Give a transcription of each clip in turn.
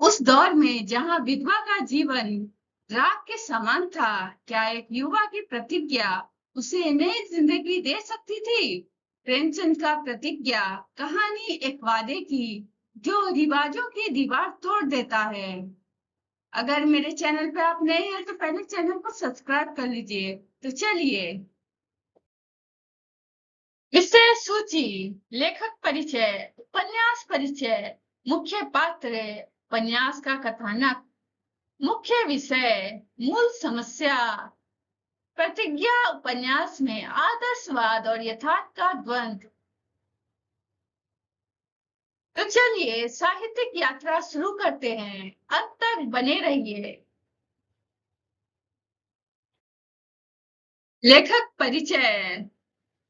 उस दौर में जहां विधवा का जीवन राख के समान था, क्या एक युवा की प्रतिज्ञा उसे नई जिंदगी दे सकती थी? प्रेमचंद का प्रतिज्ञा कहानी एक वादे की जो रिवाजों की दीवार तोड़ देता है। अगर मेरे चैनल पे आप नए हैं तो पहले चैनल को सब्सक्राइब कर लीजिए। तो चलिए, विषय सूची, लेखक परिचय, उपन्यास परिचय, मुख्य पात्र, उपन्यास का कथानक, मुख्य विषय, मूल समस्या। प्रतिज्ञा उपन्यास में आदर्शवाद और यथार्थ का द्वंद्व। तो चलिए साहित्यिक यात्रा शुरू करते हैं, अंत तक बने रहिए। लेखक परिचय।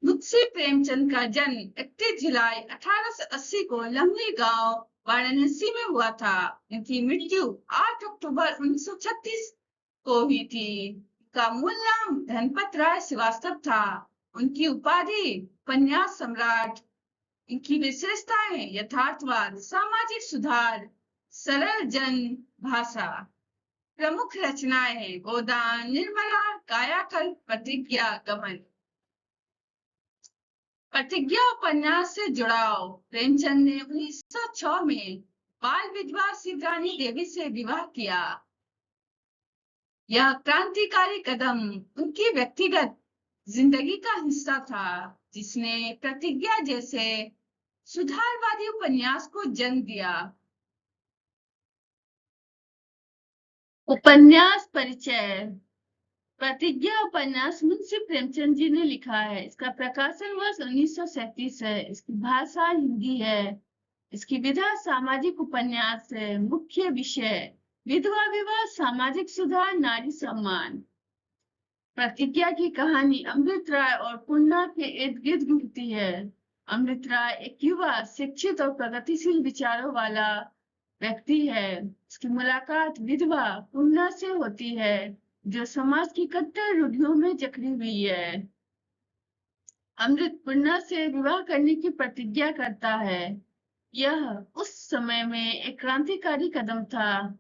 मुंशी प्रेमचंद का जन्म 31 जुलाई 1880 को लम्बी गांव वाराणसी में हुआ था। इनकी मृत्यु 8 अक्टूबर 1936 को हुई थी। का मूल नाम धनपत राय श्रीवास्तव था। उनकी उपाधि उपन्यास सम्राट। इनकी विशेषताएं यथार्थवाद, सामाजिक सुधार, सरल जन भाषा। प्रमुख रचनाएं हैं गोदान, निर्मला, कायाकल्प, प्रतिज्ञा, गमन। प्रतिज्ञा उपन्यास से जुड़ाव। प्रेमचंद ने 1906 में बाल विधवा सिद्धरानी देवी से विवाह किया। यह क्रांतिकारी कदम उनकी व्यक्तिगत जिंदगी का हिस्सा था, जिसने प्रतिज्ञा जैसे सुधारवादी उपन्यास को जन्म दिया। उपन्यास परिचय। प्रतिज्ञा उपन्यास मुंशी प्रेमचंद जी ने लिखा है। इसका प्रकाशन वर्ष 1937 है। इसकी भाषा हिंदी है। इसकी विधा सामाजिक उपन्यास है। मुख्य विषय विधवा विवाह, सामाजिक सुधार, नारी सम्मान। प्रतिज्ञा की कहानी अमृत राय और पूर्णा के इर्द गिर्द घूमती है। अमृत राय एक युवा, शिक्षित और प्रगतिशील विचारों वाला व्यक्ति है। उसकी मुलाकात विधवा पूर्णा से होती है, जो समाज की कट्टर रूढ़ियों में जकड़ी हुई है। अमृत पूर्णा से विवाह करने की प्रतिज्ञा करता है। यह उस समय में एक क्रांतिकारी कदम था।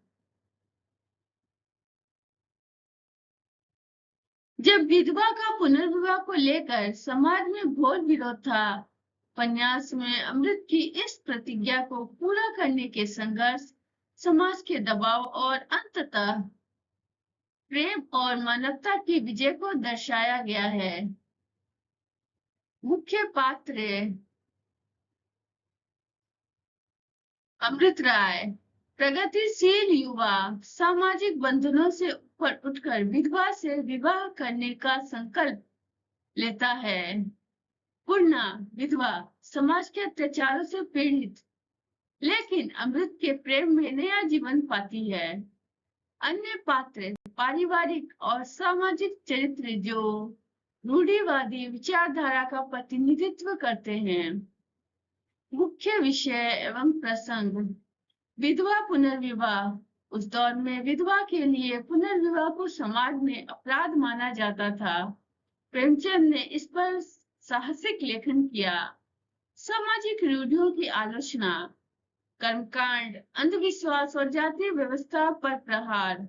जब विधवा का पुनर्विवाह को लेकर समाज में घोर विरोध था। उपन्यास में अमृत की इस प्रतिज्ञा को पूरा करने के संघर्ष, समाज के दबाव और अंततः प्रेम और मानवता की विजय को दर्शाया गया है। मुख्य पात्र अमृत राय, प्रगतिशील युवा, सामाजिक बंधनों से ऊपर उठकर विधवा से विवाह करने का संकल्प लेता है। पूर्णा, विधवा, समाज के अत्याचारों से पीड़ित, लेकिन अमृत के प्रेम में नया जीवन पाती है। अन्य पात्र पारिवारिक और सामाजिक चरित्र जो रूढ़िवादी विचारधारा का प्रतिनिधित्व करते हैं। मुख्य विषय एवं प्रसंग विधवा पुनर्विवाह। उस दौर में विधवा के लिए पुनर्विवाह को समाज में अपराध माना जाता था। प्रेमचंद ने इस पर साहसिक लेखन किया। सामाजिक रूढ़ियों की आलोचना, कर्मकांड, अंधविश्वास और जातीय व्यवस्था पर प्रहार,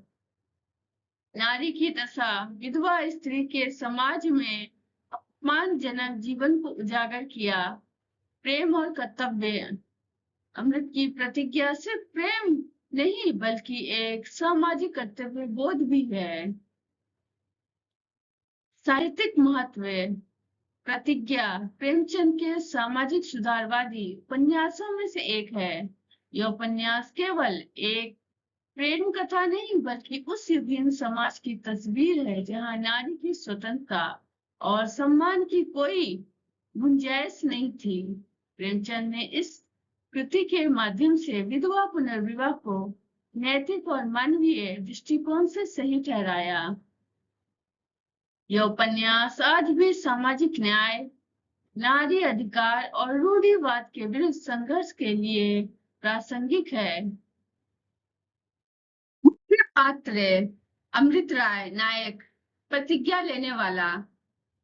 नारी की दशा, विधवा स्त्री के समाज में अपमानजनक जीवन को उजागर किया। प्रेम और कर्तव्य। अमृत की प्रतिज्ञा सिर्फ प्रेम नहीं बल्कि एक सामाजिक कर्तव्य बोध भी है। साहित्यिक महत्व। प्रतिज्ञा प्रेमचंद के सामाजिक सुधारवादी उपन्यासों में से एक है। यह उपन्यास केवल एक प्रेम कथा नहीं बल्कि उस युगीन समाज की तस्वीर है जहां नारी की स्वतंत्रता और सम्मान की कोई गुंजाइश नहीं थी। प्रेमचंद ने इस कृति के माध्यम से विधवा पुनर्विवाह को नैतिक और मानवीय दृष्टिकोण से सही ठहराया। यह उपन्यास आज भी सामाजिक न्याय, नारी अधिकार और रूढ़िवाद के विरुद्ध संघर्ष के लिए प्रासंगिक है। मुख्य पात्र अमृत राय, नायक, प्रतिज्ञा लेने वाला।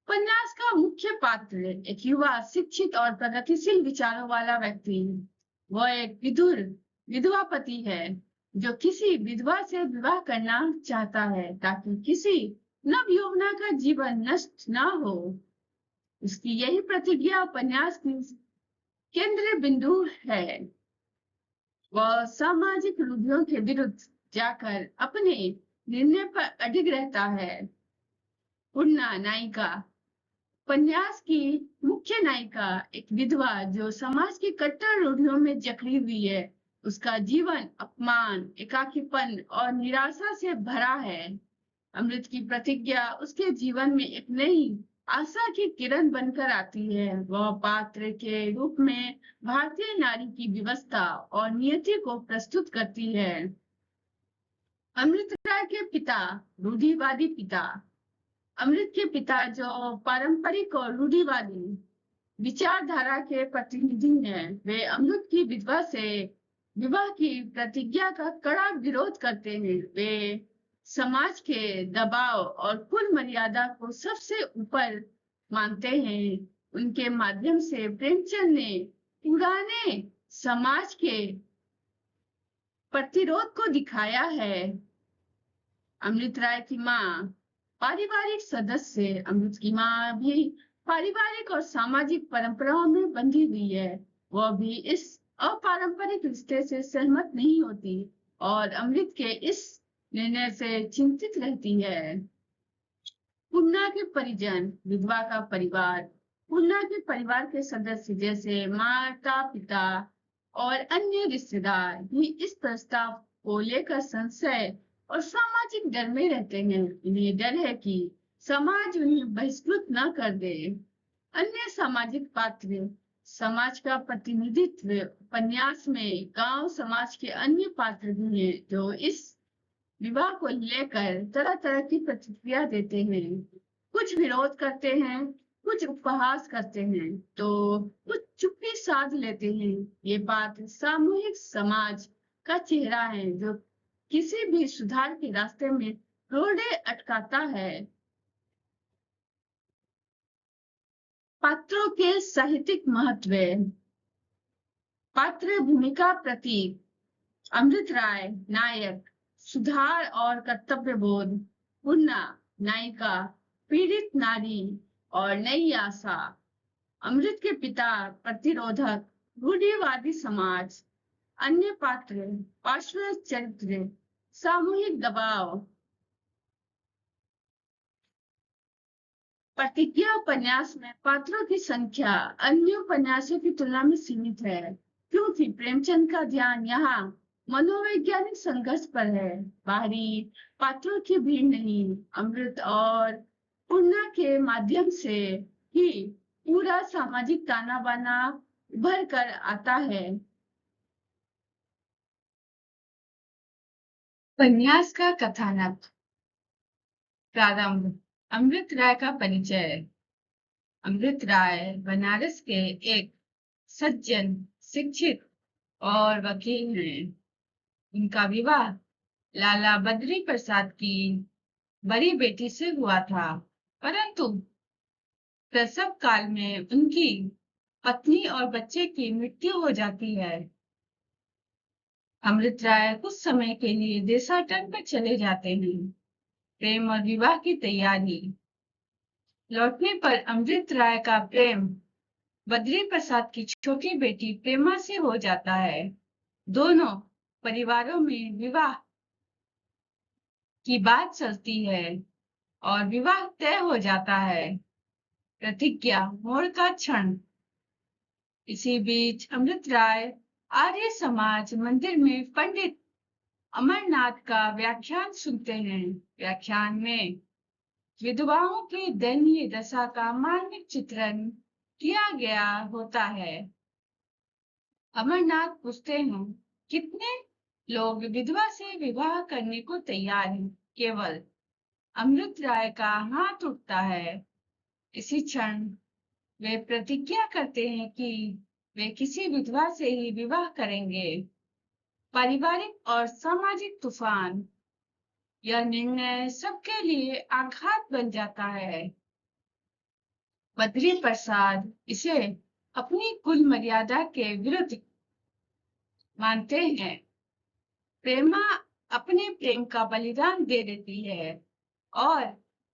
उपन्यास का मुख्य पात्र एक युवा, शिक्षित और प्रगतिशील विचारों वाला व्यक्ति। वह एक विधुर विधवा पति है। जो किसी विधवा से विवाह करना चाहता है ताकि किसी नवयुवना का जीवन नष्ट ना हो। उसकी यही प्रतिज्ञा उपन्यास की केंद्रीय बिंदु है। वह सामाजिक रूढ़ियों के विरुद्ध जाकर अपने निर्णय पर अडिग रहता है। पूर्णा नायिका। उपन्यास की मुख्य नायिका एक विधवा जो समाज की कट्टर रूढ़ियों में जकड़ी हुई है। उसका जीवन अपमान, एकाकीपन और निराशा से भरा है। अमृत की प्रतिज्ञा उसके जीवन में एक नई आशा की किरण बनकर आती है। वह पात्र के रूप में भारतीय नारी की व्यवस्था और नियति को प्रस्तुत करती है। अमृत राय के पिता, रूढ़िवादी पिता। अमृत के पिता जो पारंपरिक और रूढ़िवादी विचारधारा के प्रतिनिधि हैं, वे अमृत की विधवा से विवाह की प्रतिज्ञा का कड़ा विरोध करते हैं। वे समाज के दबाव और कुल मर्यादा को सबसे ऊपर मानते हैं। उनके माध्यम से प्रेमचंद ने पुराने समाज के प्रतिरोध को दिखाया है। अमृत राय की माँ, पारिवारिक सदस्य। अमृत की माँ भी पारिवारिक और सामाजिक परंपराओं में बंधी हुई है। वह भी इस अपारंपरिक रिश्ते से सहमत नहीं होती और अमृत के इस निर्णय से चिंतित रहती है। पूर्णा के परिजन, विधवा का परिवार। पूर्णा के परिवार के सदस्य जैसे माता, पिता और अन्य रिश्तेदार भी इस प्रस्ताव को लेकर संशय और सामाजिक डर में रहते हैं। इन्हें डर है कि समाज उन्हें बहिष्कृत न कर दे। अन्य सामाजिक पात्र। समाज का प्रतिनिधित्व। उपन्यास में गांव समाज के अन्य पात्र भी हैं जो इस विवाह को लेकर तरह तरह की प्रतिक्रिया देते हैं। कुछ विरोध करते हैं, कुछ उपहास करते हैं, तो कुछ चुप्पी साध लेते हैं। ये बात सामूहिक समाज का चेहरा है जो किसी भी सुधार के रास्ते में रोड़े अटकाता है। पात्रों के साहित्यिक महत्व। पात्र भूमिका प्रतीक। अमृत राय नायक, सुधार और कर्तव्य बोध। पूर्णा नायिका, पीड़ित नारी और नई आशा। अमृत के पिता, प्रतिरोधक, रूढ़िवादी समाज। अन्य पात्र, पार्श्व चरित्र, सामूहिक दबाव। प्रतिज्ञा उपन्यास में पात्रों की संख्या अन्य उपन्यासों की तुलना में सीमित है, क्योंकि प्रेमचंद का ध्यान यहाँ मनोवैज्ञानिक संघर्ष पर है, बाहरी पात्रों की भीड़ नहीं। अमृत और पूर्णा के माध्यम से ही पूरा सामाजिक ताना बाना उभर कर आता है। उपन्यास का कथानक। प्रारंभ। अमृत राय का परिचय। अमृत राय बनारस के एक सज्जन, शिक्षित और वकील हैं। उनका विवाह लाला बद्री प्रसाद की बड़ी बेटी से हुआ था, परंतु प्रसव काल में उनकी पत्नी और बच्चे की मृत्यु हो जाती है। अमृत राय कुछ समय के लिए देशाटन पर चले जाते हैं। प्रेम और विवाह की तैयारी। लौटने पर अमृत राय का प्रेम बद्री प्रसाद की छोटी बेटी प्रेमा से हो जाता है। दोनों परिवारों में विवाह की बात चलती है और विवाह तय हो जाता है। प्रतिज्ञा, मोड़ का क्षण। इसी बीच अमृत राय आर्य समाज मंदिर में पंडित अमरनाथ का व्याख्यान सुनते हैं। व्याख्यान में विधवाओं की दयनीय दशा का मार्मिक चित्रण किया गया होता है। अमरनाथ पूछते हैं, कितने लोग विधवा से विवाह करने को तैयार हैं? केवल। अमृत राय का हाथ उठता है। इसी क्षण वे प्रतिज्ञा करते हैं कि वे किसी विधवा से ही विवाह करेंगे। पारिवारिक और सामाजिक तूफान। यह निर्णय सबके लिए आघात बन जाता है। बद्री प्रसाद इसे अपनी कुल मर्यादा के विरुद्ध मानते हैं। प्रेमा अपने प्रेम का बलिदान दे देती है और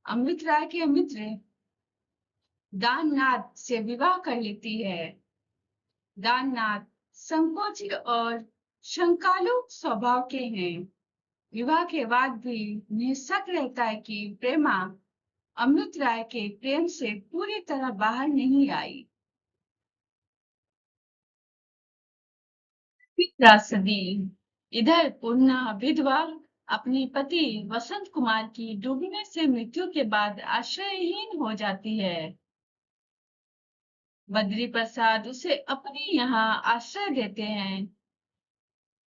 अमृत राय के मित्र दाननाथ से विवाह कर लेती है। दाननाथ संकोची और शंकालु स्वभाव के हैं। विवाह के बाद भी उन्हें शक रहता है कि प्रेमा अमृत राय के प्रेम से पूरी तरह बाहर नहीं आई। त्रासदी। इधर पूर्णा विधवा अपने पति वसंत कुमार की डूबने से मृत्यु के बाद आश्रयहीन हो जाती है। बद्री प्रसाद उसे अपने यहाँ आश्रय देते हैं।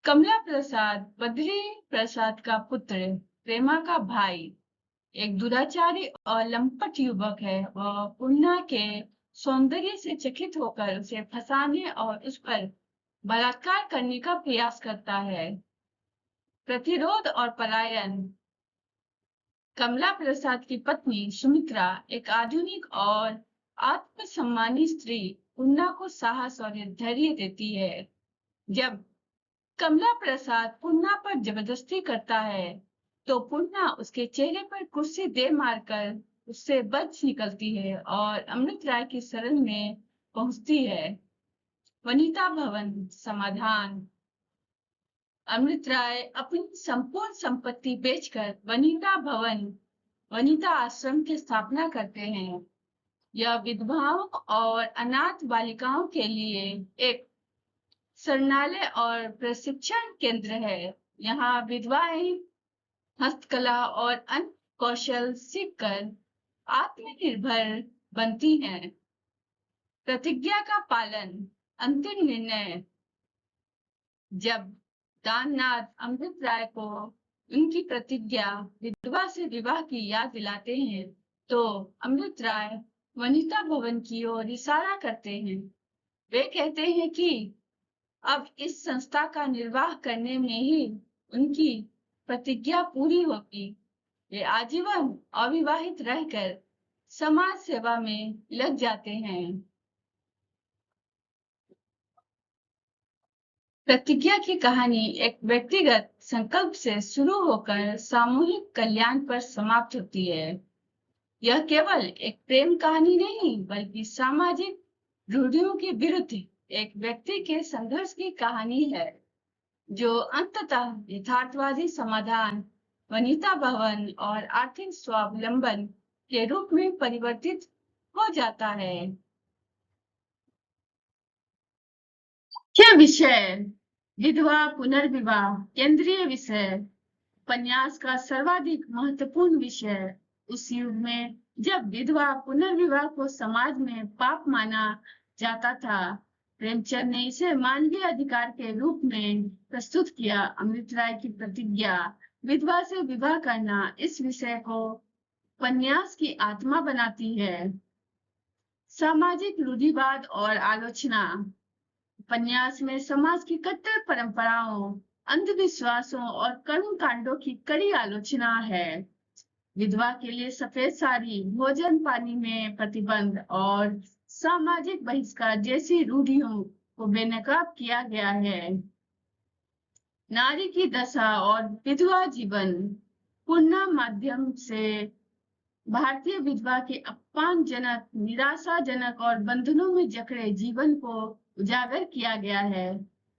कमला प्रसाद बद्री प्रसाद का पुत्र, प्रेमा का भाई, एक दुराचारी और लंपट युवक है। वह पूर्णा के सौंदर्य से चकित होकर उसे फंसाने और उस पर बलात्कार करने का प्रयास करता है। प्रतिरोध और पलायन। कमला प्रसाद की पत्नी सुमित्रा एक आधुनिक और आत्मसम्मानी स्त्री पूर्णा को साहस और धैर्य देती है। जब कमला प्रसाद पूर्णा पर जबरदस्ती करता है तो पूर्णा उसके चेहरे पर कुर्सी दे मारकर उससे बच निकलती है और अमृत राय की शरण में पहुंचती है। वनिता भवन समाधान। अमृत राय अपनी संपूर्ण संपत्ति बेचकर वनिता आश्रम की स्थापना करते हैं। यह विधवाओं और अनाथ बालिकाओं के लिए एक शरणालय और प्रशिक्षण केंद्र है। यहाँ विधवाएं हस्तकला और अन्य कौशल सीखकर आत्मनिर्भर बनती हैं। प्रतिज्ञा का पालन। अंतिम निर्णय। जब दाननाथ अमृत राय को उनकी प्रतिज्ञा विधवा से विवाह की याद दिलाते हैं तो अमृत राय वनिता भवन की ओर इशारा करते हैं। वे कहते हैं कि अब इस संस्था का निर्वाह करने में ही उनकी प्रतिज्ञा पूरी होगी। वे आजीवन अविवाहित रहकर समाज सेवा में लग जाते हैं। प्रतिज्ञा की कहानी एक व्यक्तिगत संकल्प से शुरू होकर सामूहिक कल्याण पर समाप्त होती है। यह केवल एक प्रेम कहानी नहीं बल्कि सामाजिक रूढ़ियों के विरुद्ध एक व्यक्ति के संघर्ष की कहानी है जो अंततः यथार्थवादी समाधान, वनिता भवन और आर्थिक स्वावलंबन के रूप में परिवर्तित हो जाता है। मुख्य विषय विधवा पुनर्विवाह केंद्रीय विषय। उपन्यास का सर्वाधिक महत्वपूर्ण विषय उस युग में जब विधवा पुनर्विवाह को समाज में पाप माना जाता था। प्रेमचंद ने इसे मानवीय अधिकार के रूप में प्रस्तुत किया। अमृत राय की प्रतिज्ञा विधवा से विवाह करना इस विषय को उपन्यास की आत्मा बनाती है। सामाजिक रूढ़िवाद और आलोचना। उपन्यास में समाज की कट्टर परंपराओं, अंधविश्वासों और कर्म कांडों की कड़ी आलोचना है। विधवा के लिए सफेद साड़ी, भोजन पानी में प्रतिबंध और सामाजिक बहिष्कार जैसी रूढ़ियों को बेनकाब किया गया है। नारी की दशा और विधवा जीवन। पूर्णा माध्यम से भारतीय विधवा के अपमानजनक, निराशाजनक और बंधनों में जकड़े जीवन को उजागर किया गया है।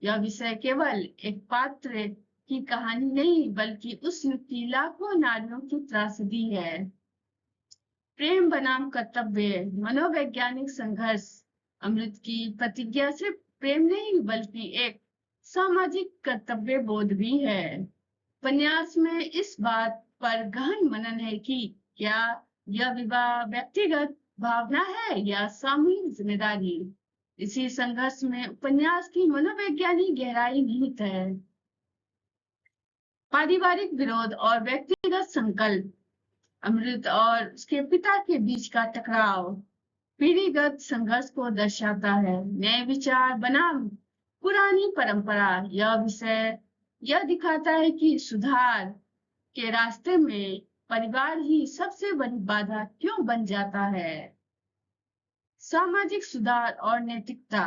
यह विषय केवल एक पात्र की कहानी नहीं बल्कि उस युग की लाखों नारियों की त्रासदी है। प्रेम बनाम कर्तव्य मनोवैज्ञानिक संघर्ष। अमृत की प्रतिज्ञा सिर्फ प्रेम नहीं बल्कि एक सामाजिक कर्तव्य बोध भी है। उपन्यास में इस बात पर गहन मनन है कि क्या यह विवाह व्यक्तिगत भावना है या सामूहिक जिम्मेदारी। इसी संघर्ष में उपन्यास की मनोवैज्ञानिक गहराई निहित है। पारिवारिक विरोध और व्यक्तिगत संकल्प। अमृत और उसके पिता के बीच का टकराव पीढ़ीगत संघर्ष को दर्शाता है। नए विचार बनाम पुरानी परंपरा। यह विषय यह दिखाता है कि सुधार के रास्ते में परिवार ही सबसे बड़ी बाधा क्यों बन जाता है। सामाजिक सुधार और नैतिकता।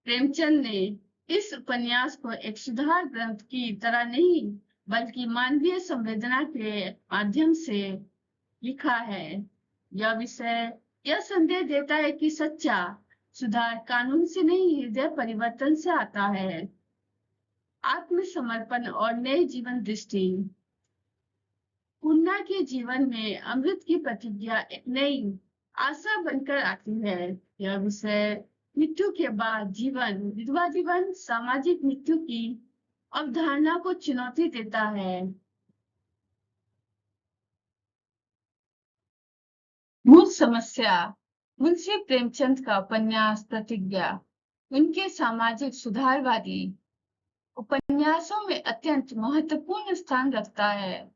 प्रेमचंद ने इस उपन्यास को एक सुधार ग्रंथ की तरह नहीं, बल्कि मानवीय संवेदना के माध्यम से लिखा है। यह विषय यह संदेश देता है कि सच्चा सुधार कानून से नहीं, हृदय परिवर्तन से आता है। आत्मसमर्पण और नई जीवन दृष्टि। पूर्णा के जीवन में अमृत की प्रतिज्ञा एक नई आशा बनकर आती है। यह विषय मृत्यु के बाद जीवन, विधवा जीवन, सामाजिक मृत्यु की अवधारणा को चुनौती देता है। मूल समस्या। मुंशी प्रेमचंद का उपन्यास प्रतिज्ञा उनके सामाजिक सुधारवादी उपन्यासों में अत्यंत महत्वपूर्ण स्थान रखता है।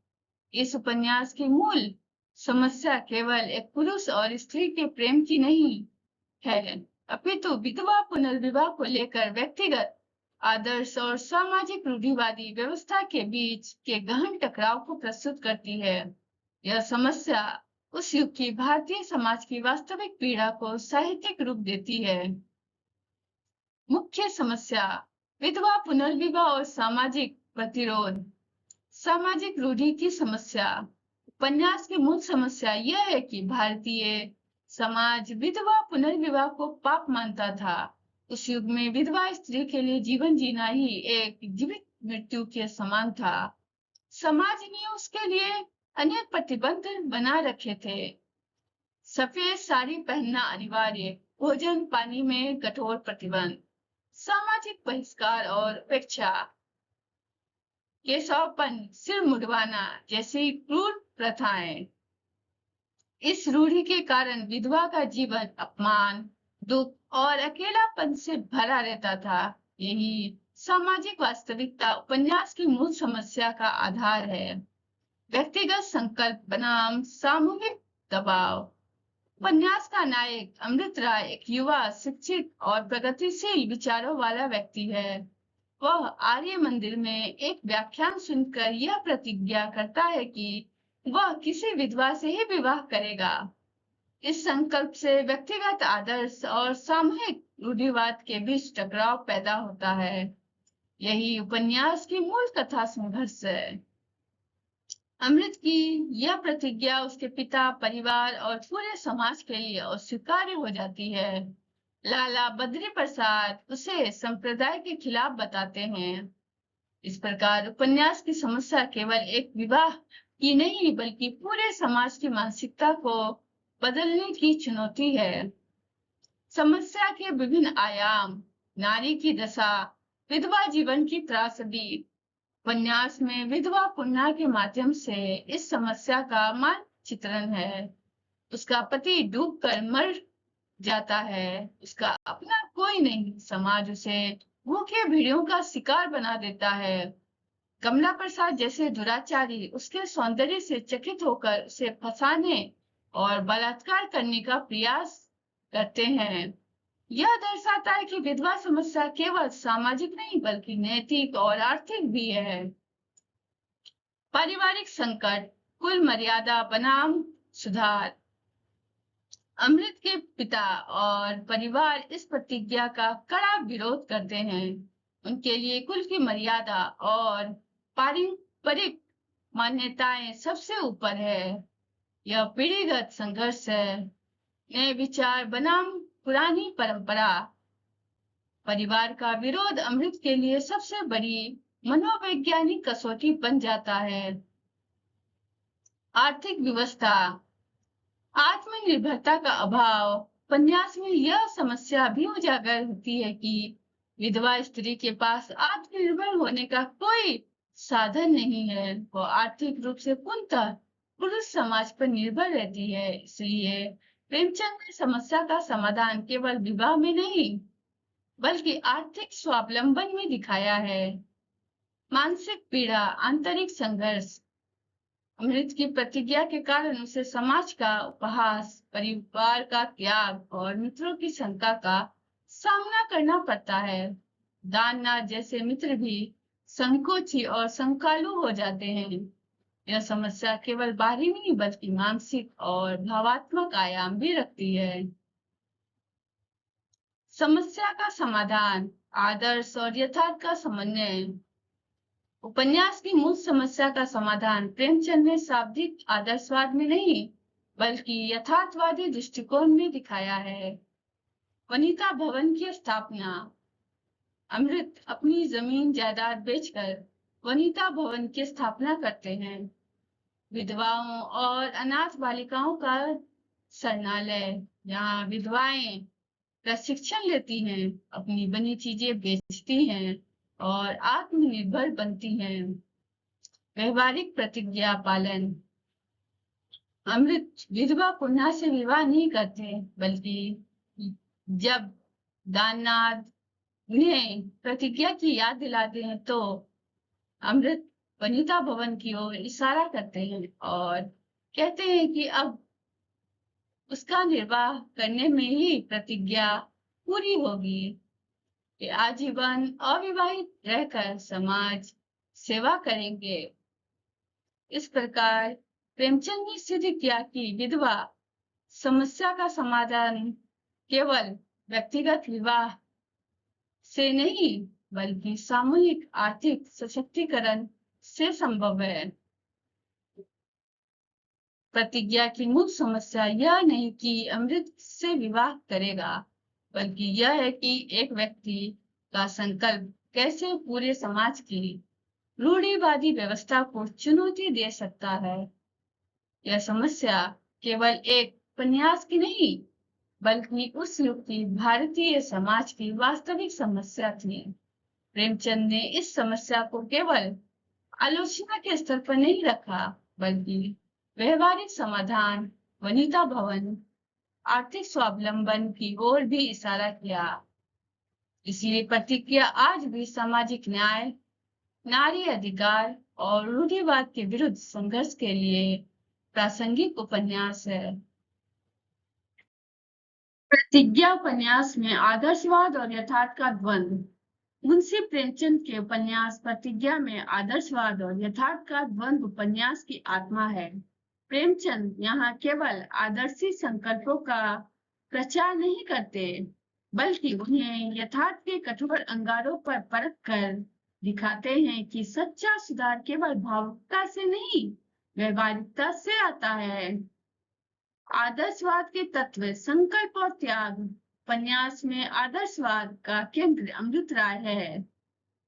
इस उपन्यास की मूल समस्या केवल एक पुरुष और स्त्री के प्रेम की नहीं है, अपितु विधवा पुनर्विवाह को लेकर व्यक्तिगत आदर्श और सामाजिक रूढ़िवादी व्यवस्था के बीच के गहन टकराव को प्रस्तुत करती है। यह समस्या उस युग की भारतीय समाज की वास्तविक पीड़ा को साहित्यिक रूप देती है। मुख्य समस्या, विधवा पुनर्विवाह और सामाजिक प्रतिरोध। सामाजिक रूढ़ि की समस्या। उपन्यास की मूल समस्या यह है कि भारतीय समाज विधवा पुनर्विवाह को पाप मानता था। उस युग में विधवा स्त्री के लिए जीवन जीना ही एक जीवित मृत्यु के समान था। समाज ने उसके लिए अनेक प्रतिबंध बना रखे थे। सफेद साड़ी पहनना अनिवार्य, भोजन पानी में कठोर प्रतिबंध, सामाजिक बहिष्कार और उपेक्षा, केशवपन, सिर मुड़वाना जैसी क्रूर प्रथाएं। इस रूढ़ि के कारण विधवा का जीवन अपमान, दुख और अकेलापन से भरा रहता था। यही सामाजिक वास्तविकता उपन्यास की मूल समस्या का आधार है। व्यक्तिगत संकल्प बनाम सामूहिक दबाव। उपन्यास का नायक अमृत राय एक युवा, शिक्षित और प्रगतिशील विचारों वाला व्यक्ति है। वह आर्य मंदिर में एक व्याख्यान सुनकर यह प्रतिज्ञा करता है कि वह किसी विधवा से ही विवाह करेगा। इस संकल्प से व्यक्तिगत आदर्श और सामूहिक रूढ़िवाद के बीच टकराव पैदा होता है। यही उपन्यास की मूल कथा संघर्ष है। अमृत की यह प्रतिज्ञा उसके पिता, परिवार और पूरे समाज के लिए अस्वीकार्य हो जाती है। लाला बद्री प्रसाद उसे संप्रदाय के खिलाफ बताते हैं। इस प्रकार उपन्यास की समस्या केवल एक विवाह की नहीं, बल्कि पूरे समाज की मानसिकता को बदलने की चुनौती है। समस्या के विभिन्न आयाम। नारी की दशा, विधवा जीवन की त्रासदी। उपन्यास में विधवा पूर्णा के माध्यम से इस समस्या का मानचित्रण है। उसका पति डूबकर मर जाता है, उसका अपना कोई नहीं, समाज उसे भूखे भेड़ियों का शिकार बना देता है। कमला प्रसाद जैसे दुराचारी उसके सौंदर्य से चकित होकर उसे फंसाने और बलात्कार करने का प्रयास करते हैं। यह दर्शाता है कि विधवा समस्या केवल सामाजिक नहीं, बल्कि नैतिक और आर्थिक भी है। पारिवारिक संकट, कुल मर्यादा बनाम सुधार। अमृत के पिता और परिवार इस प्रतिज्ञा का कड़ा विरोध करते हैं। उनके लिए कुल की मर्यादा और पारंपरिक मान्यताएं सबसे ऊपर है। यह पीढ़ीगत संघर्ष है। नए विचार बनाम पुरानी परंपरा। परिवार का विरोध अमृत के लिए सबसे बड़ी मनोवैज्ञानिक कसौटी बन जाता है। आर्थिक व्यवस्था, आत्मनिर्भरता का अभाव। उपन्यास में यह समस्या भी उजागर होती है कि विधवा स्त्री के पास आत्मनिर्भर होने का कोई साधन नहीं है। वो आर्थिक रूप से पूर्णतः पुरुष समाज पर निर्भर रहती है। इसलिए प्रेमचंद ने समस्या का समाधान केवल विवाह में नहीं, बल्कि आर्थिक स्वावलंबन में दिखाया है। मानसिक पीड़ा, आंतरिक संघर्ष। अमृत की प्रतिज्ञा के कारण उसे समाज का उपहास, परिवार का त्याग और मित्रों की शंका का सामना करना पड़ता है। दाननाथ जैसे मित्र भी संकोची और शंकालु हो जाते हैं। यह समस्या केवल बाहरी नहीं, बल्कि मानसिक और भावात्मक आयाम भी रखती है। समस्या का समाधान, आदर्श और यथार्थ का समन्वय। उपन्यास की मूल समस्या का समाधान प्रेमचंद ने शाब्दिक आदर्शवाद में नहीं, बल्कि यथार्थवादी दृष्टिकोण में दिखाया है। वनिता भवन की स्थापना। अमृत अपनी जमीन जायदाद बेचकर वनिता भवन की स्थापना करते हैं। विधवाओं और अनाथ बालिकाओं का शरणालय। यहाँ विधवाएं प्रशिक्षण लेती हैं, अपनी बनी चीजें बेचती हैं और आत्मनिर्भर बनती हैं। व्यवहारिक प्रतिज्ञा पालन। अमृत विधवा पुन्हा से विवाह नहीं करते, बल्कि जब दाननाथ उन्हें प्रतिज्ञा की याद दिलाते हैं तो अमृत वनिता भवन की ओर इशारा करते हैं और कहते हैं कि अब उसका निर्वाह करने में ही प्रतिज्ञा पूरी होगी। कि आजीवन अविवाहित रहकर समाज सेवा करेंगे। इस प्रकार प्रेमचंद ने सिद्ध किया कि विधवा समस्या का समाधान केवल व्यक्तिगत विवाह से नहीं, बल्कि सामूहिक आर्थिक सशक्तिकरण से संभव है। प्रतिज्ञा की मूल समस्या यह नहीं कि अमृत से विवाह करेगा, बल्कि यह है कि एक व्यक्ति का संकल्प कैसे पूरे समाज की रूढ़िवादी व्यवस्था को चुनौती दे सकता है। यह समस्या केवल एक उपन्यास की नहीं, बल्कि उस युग की भारतीय समाज की वास्तविक समस्या थी। प्रेमचंद ने इस समस्या को केवल आलोचना के स्तर पर नहीं रखा, बल्कि व्यवहारिक समाधान, वनिता भवन, आर्थिक स्वावलंबन की ओर भी इशारा किया। इसलिए प्रतिज्ञा आज भी सामाजिक न्याय, नारी अधिकार और रूढ़िवाद के विरुद्ध संघर्ष के लिए प्रासंगिक उपन्यास है। प्रतिज्ञा उपन्यास में आदर्शवाद और यथार्थ का द्वंद्व। मुंशी प्रेमचंद के उपन्यास प्रतिज्ञा में आदर्शवाद और यथार्थ का द्वंद्व उपन्यास की आत्मा है। प्रेमचंद यहाँ केवल आदर्शी संकल्पों का प्रचार नहीं करते, बल्कि उन्हें यथार्थ के कठोर अंगारों पर परख कर दिखाते हैं कि सच्चा सुधार केवल भावुकता से नहीं, व्यवहारिकता से आता है। आदर्शवाद के तत्व, संकल्प और त्याग। उपन्यास में आदर्शवाद का केंद्र अमृत राय है।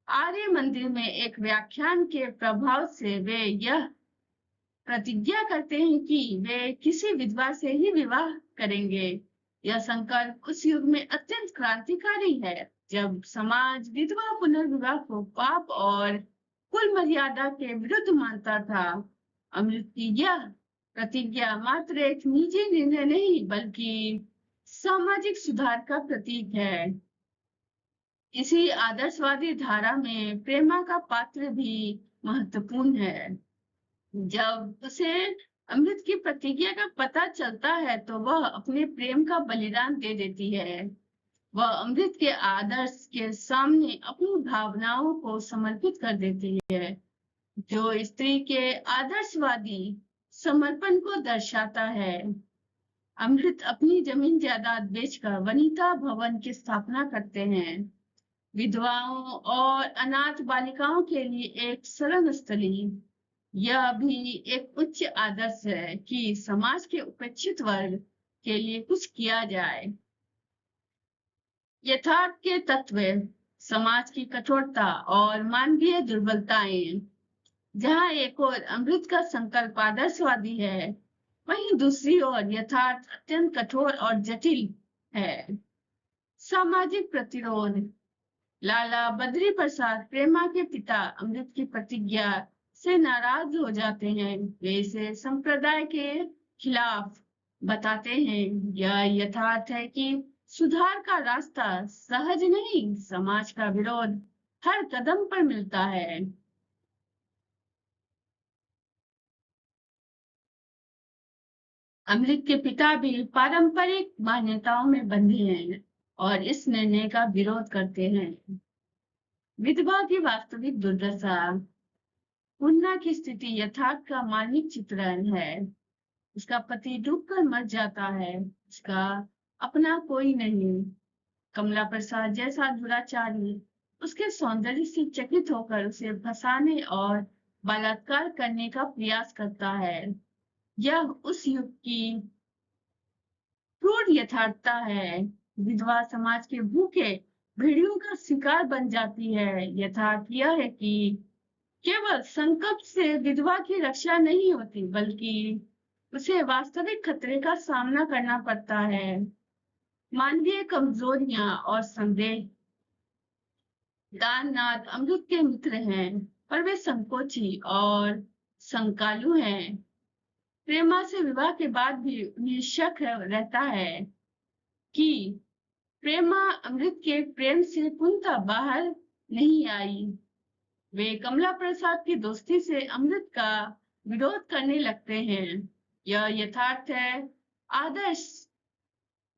आर्य मंदिर में एक व्याख्यान के प्रभाव से वे यह प्रतिज्ञा करते हैं कि वे किसी विधवा से ही विवाह करेंगे। यह संकल्प उस युग में अत्यंत क्रांतिकारी है, जब समाज विधवा पुनर्विवाह को पाप और कुल मर्यादा के विरुद्ध मानता था। अमृत की यह प्रतिज्ञा मात्र एक निजी निर्णय नहीं, बल्कि सामाजिक सुधार का प्रतीक है। इसी आदर्शवादी धारा में प्रेमा का पात्र भी महत्वपूर्ण है। जब उसे अमृत की प्रतिज्ञा का पता चलता है तो वह अपने प्रेम का बलिदान दे देती है। वह अमृत के आदर्श के सामने अपनी भावनाओं को समर्पित कर देती है, जो स्त्री के आदर्शवादी समर्पण को दर्शाता है। अमृत अपनी जमीन जायदाद बेचकर वनिता भवन की स्थापना करते हैं, विधवाओं और अनाथ बालिकाओं के लिए एक शरण स्थली। यह भी एक उच्च आदर्श है कि समाज के उपेक्षित वर्ग के लिए कुछ किया जाए। यथार्थ के तत्व, समाज की कठोरता और मानवीय दुर्बलताएं। जहां एक ओर अमृत का संकल्प आदर्शवादी है, वहीं दूसरी ओर यथार्थ अत्यंत कठोर और जटिल है। सामाजिक प्रतिरोध। लाला बद्री प्रसाद प्रेमा के पिता अमृत की प्रतिज्ञा से नाराज हो जाते हैं। वे इसे संप्रदाय के खिलाफ बताते हैं। यह यथार्थ है कि सुधार का रास्ता सहज नहीं, समाज का विरोध हर कदम पर मिलता है। अमृत के पिता भी पारंपरिक मान्यताओं में बंधे हैं और इस निर्णय का विरोध करते हैं। विधवा की वास्तविक दुर्दशा। पूर्णा की स्थिति यथार्थ का मानविक चित्रण है। उसका पति डूबकर मर जाता है, उसका अपना कोई नहीं। कमला प्रसाद जैसा दुराचारी उसके सौंदर्य से चकित होकर उसे फंसाने और बलात्कार करने का प्रयास करता है। यह उस युग की क्रूर यथार्थता है। विधवा समाज के भूखे भेड़ियों का शिकार बन जाती है। यथार्थ यह है कि केवल संकल्प से विधवा की रक्षा नहीं होती, बल्कि उसे वास्तविक खतरे का सामना करना पड़ता है। मानवीय कमजोरियां और संदेह। दाननाथ अमृत के मित्र हैं, पर वे संकोची और संकालु हैं। प्रेमा से विवाह के बाद भी उन्हें शक रहता है कि प्रेमा अमृत के प्रेम से पूर्णतः बाहर नहीं आई। वे कमला प्रसाद की दोस्ती से अमृत का विरोध करने लगते हैं। यह यथार्थ है। आदर्श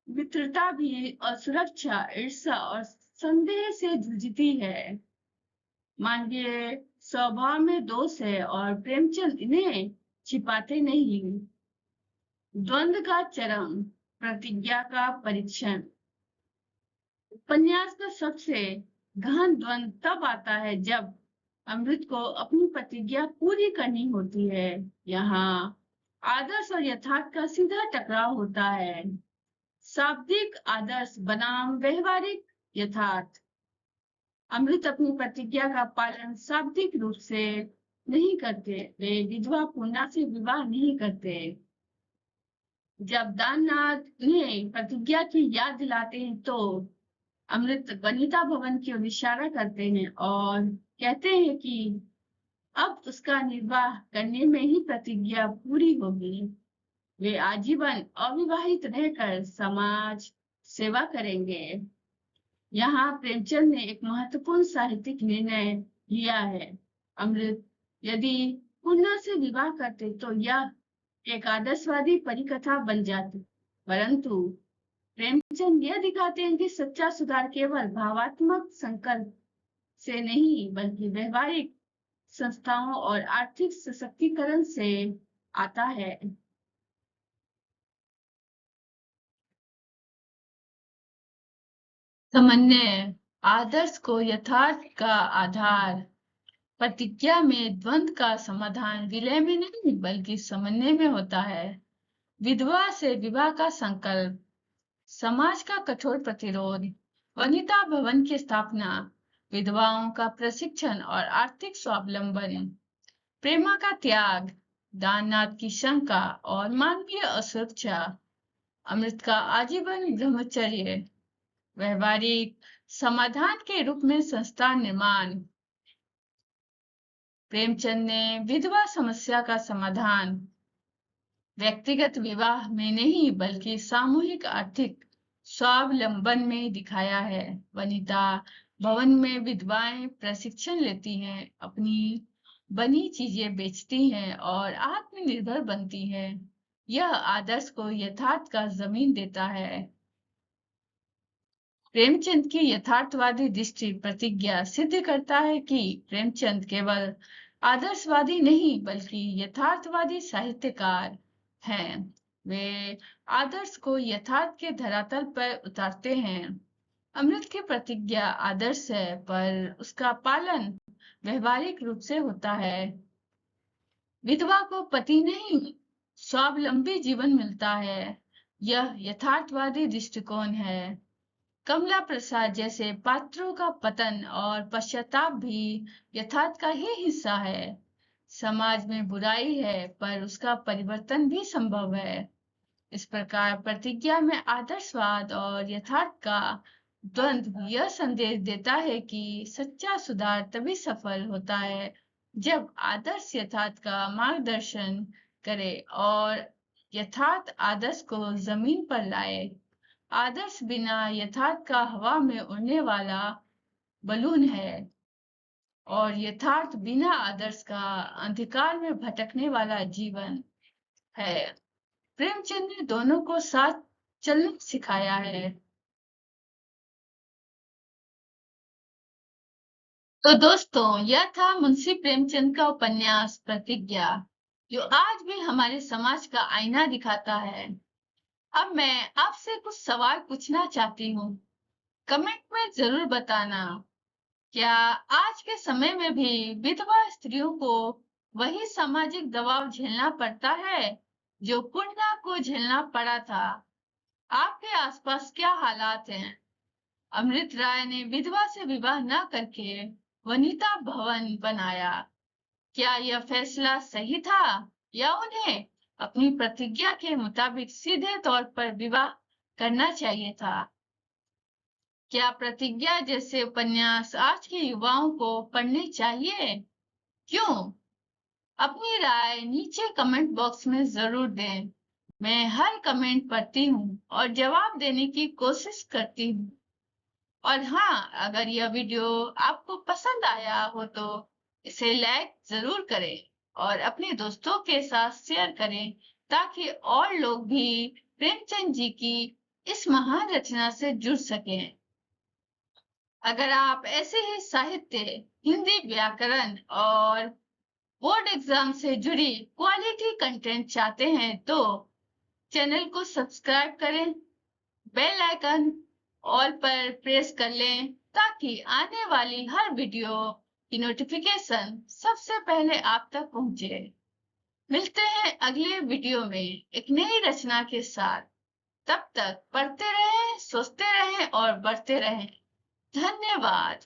मित्रता भी असुरक्षा, ईर्ष्या और संदेह से जूझती है। मानवीय स्वभाव में दोष है और प्रेमचंद इन्हें छिपाते नहीं। द्वंद्व का चरम, प्रतिज्ञा का परीक्षण। उपन्यास का सबसे गहन द्वंद्व तब आता है जब अमृत को अपनी प्रतिज्ञा पूरी करनी होती है। यहाँ आदर्श और यथार्थ का सीधा टकराव होता है। शाब्दिक आदर्श बनाम व्यवहारिक यथार्थ। अमृत अपनी प्रतिज्ञा का पालन शाब्दिक रूप से नहीं करते। वे विधवा पूर्णा से विवाह नहीं करते। जब दाननाथ उन्हें प्रतिज्ञा की याद दिलाते हैं तो अमृत वनिता भवन की ओर इशारा करते हैं और कहते हैं कि अब उसका निर्वाह करने में ही प्रतिज्ञा पूरी होगी। वे आजीवन अविवाहित रहकर समाज सेवा करेंगे। यहाँ प्रेमचंद ने एक महत्वपूर्ण साहित्यिक निर्णय लिया है। अमृत यदि पूर्णा से विवाह करते तो यह एक आदर्शवादी परिकथा बन जाती, परंतु प्रेमचंद यह दिखाते हैं कि सच्चा सुधार केवल भावात्मक संकल्प से नहीं, बल्कि व्यवहारिक संस्थाओं और आर्थिक सशक्तिकरण से आता है। समन्वय। आदर्श को यथार्थ का आधार। प्रतिज्ञा में द्वंद्व का समाधान विलय में नहीं, बल्कि समन्वय में होता है। विधवा से विवाह का संकल्प, समाज का कठोर प्रतिरोध, वनिता भवन की स्थापना, विधवाओं का प्रशिक्षण और आर्थिक स्वावलंबन, प्रेमा का त्याग, दाननाथ की शंका और मानवीय असुरक्षा, अमृत का आजीवन ब्रह्मचर्य, व्यवहारिक समाधान के रूप में संस्था निर्माण। प्रेमचंद ने विधवा समस्या का समाधान व्यक्तिगत विवाह में नहीं, बल्कि सामूहिक आर्थिक स्वावलंबन में दिखाया है। वनिता भवन में विधवाएं प्रशिक्षण लेती हैं, अपनी बनी चीजें बेचती हैं और आत्मनिर्भर बनती हैं। यह आदर्श को यथार्थ का जमीन देता है। प्रेमचंद की यथार्थवादी दृष्टि प्रतिज्ञा सिद्ध करता है कि प्रेमचंद केवल आदर्शवादी नहीं, बल्कि यथार्थवादी साहित्यकार हैं। वे आदर्श को यथार्थ के धरातल पर उतारते हैं। अमृत की प्रतिज्ञा आदर्श है, पर उसका पालन व्यवहारिक रूप से होता है। विधवा को पति नहीं, स्वावलंबी जीवन मिलता है। यह यथार्थवादी दृष्टिकोण है। कमला प्रसाद जैसे पात्रों का पतन और पश्चाताप भी यथार्थ का ही हिस्सा है। समाज में बुराई है, पर उसका परिवर्तन भी संभव है। इस प्रकार प्रतिज्ञा में आदर्शवाद और यथार्थ का द्वंद्व यह संदेश देता है कि सच्चा सुधार तभी सफल होता है जब आदर्श यथार्थ का मार्गदर्शन करे और यथार्थ आदर्श को जमीन पर लाए। आदर्श बिना यथार्थ का हवा में उड़ने वाला बलून है और यथार्थ बिना आदर्श का अंधकार में भटकने वाला जीवन है। प्रेमचंद ने दोनों को साथ चलना सिखाया है। तो दोस्तों, यह था मुंशी प्रेमचंद का उपन्यास प्रतिज्ञा, जो आज भी हमारे समाज का आईना दिखाता है। अब मैं आपसे कुछ सवाल पूछना चाहती हूँ। कमेंट में जरूर बताना, क्या आज के समय में भी विधवा स्त्रियों को वही सामाजिक दबाव झेलना पड़ता है जो पूर्णा को झेलना पड़ा था? आपके आसपास क्या हालात हैं? अमृत राय ने विधवा से विवाह न करके वनिता भवन बनाया। क्या यह फैसला सही था या उन्हें अपनी प्रतिज्ञा के मुताबिक सीधे तौर पर विवाह करना चाहिए था? क्या प्रतिज्ञा जैसे उपन्यास आज के युवाओं को पढ़ने चाहिए? क्यों? अपनी राय नीचे कमेंट बॉक्स में जरूर दें। मैं हर कमेंट पढ़ती हूँ और जवाब देने की कोशिश करती हूँ। और हाँ, अगर यह वीडियो आपको पसंद आया हो तो इसे लाइक जरूर करें और अपने दोस्तों के साथ शेयर करें ताकि और लोग भी प्रेमचंद जी की इस महान रचना से जुड़ सकें। अगर आप ऐसे ही साहित्य, हिंदी व्याकरण और बोर्ड एग्जाम से जुड़ी क्वालिटी कंटेंट चाहते हैं तो चैनल को सब्सक्राइब करें, बेल आइकन ऑल पर प्रेस कर लें ताकि आने वाली हर वीडियो की नोटिफिकेशन सबसे पहले आप तक पहुंचे। मिलते हैं अगले वीडियो में एक नई रचना के साथ। तब तक पढ़ते रहें, सोचते रहें और बढ़ते रहें। धन्यवाद।